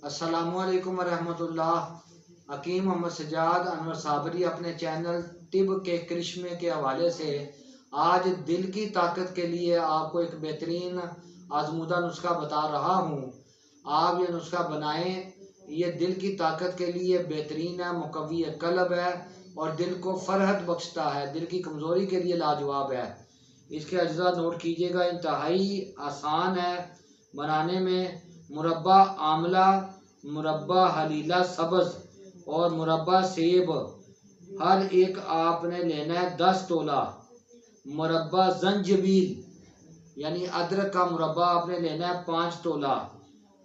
अस्सलामुअलैकुम वरहमतुल्लाह। हकीम मोहम्मद सज्जाद अनवर साबरी अपने चैनल तिब के करिश्मे के हवाले से आज दिल की ताकत के लिए आपको एक बेहतरीन आजमूदा नुस्खा बता रहा हूँ। आप ये नुस्खा बनाएं, ये दिल की ताकत के लिए बेहतरीन है, मुकव्वी कल्ब है और दिल को फरहत बख्शता है, दिल की कमज़ोरी के लिए लाजवाब है। इसके अज्जा नोट कीजिएगा, इंतहाई आसान है बनाने में। मुरब्बा आमला, मुरब्बा हलीला सब्ज़ और मुरब्बा सेब हर एक आपने लेना है 10 तोला। मुरब्बा जंजबील यानी अदरक का मुरब्बा आपने लेना है 5 तोला।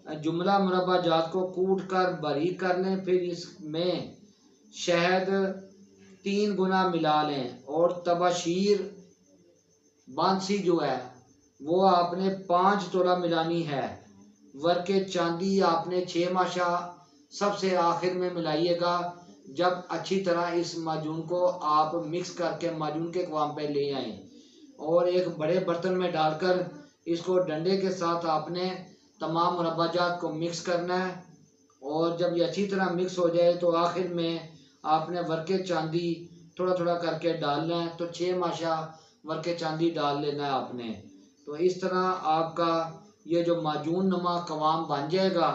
जुमला मुरब्बा जात को कूट कर बारीक कर लें, फिर इसमें शहद 3 गुना मिला लें और तबाशीर बांसी जो है वो आपने 5 तोला मिलानी है। वर्के चांदी आपने 6 माशा सबसे आखिर में मिलाइएगा। जब अच्छी तरह इस माजून को आप मिक्स करके माजून के क़वाम पे ले आएं और एक बड़े बर्तन में डालकर इसको डंडे के साथ आपने तमाम मुरब्बाजात को मिक्स करना है। और जब ये अच्छी तरह मिक्स हो जाए तो आखिर में आपने वर्के चांदी थोड़ा थोड़ा करके डालना है। तो 6 माशा वर्के चांदी डाल लेना है आपने। तो इस तरह आपका ये जो माजून नुमा क़वाम बन जाएगा।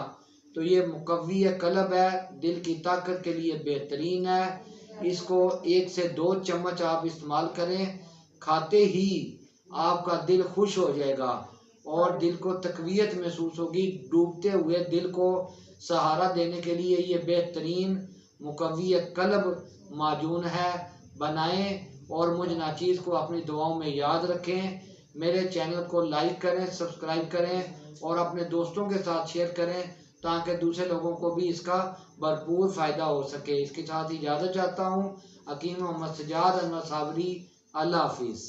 तो ये मुकव्वी कल्ब है, दिल की ताकत के लिए बेहतरीन है। इसको 1 से 2 चम्मच आप इस्तेमाल करें, खाते ही आपका दिल खुश हो जाएगा और दिल को तक़वियत महसूस होगी। डूबते हुए दिल को सहारा देने के लिए ये बेहतरीन मुकव्वी कल्ब माजून है। बनाएं और मुझ नाचीज़ को अपनी दुआओं में याद रखें। मेरे चैनल को लाइक करें, सब्सक्राइब करें और अपने दोस्तों के साथ शेयर करें ताकि दूसरे लोगों को भी इसका भरपूर फ़ायदा हो सके। इसके साथ इजाज़त चाहता हूँ। हकीम मोहम्मद सज्जाद अनवर साबरी। अल्लाह हाफिज़।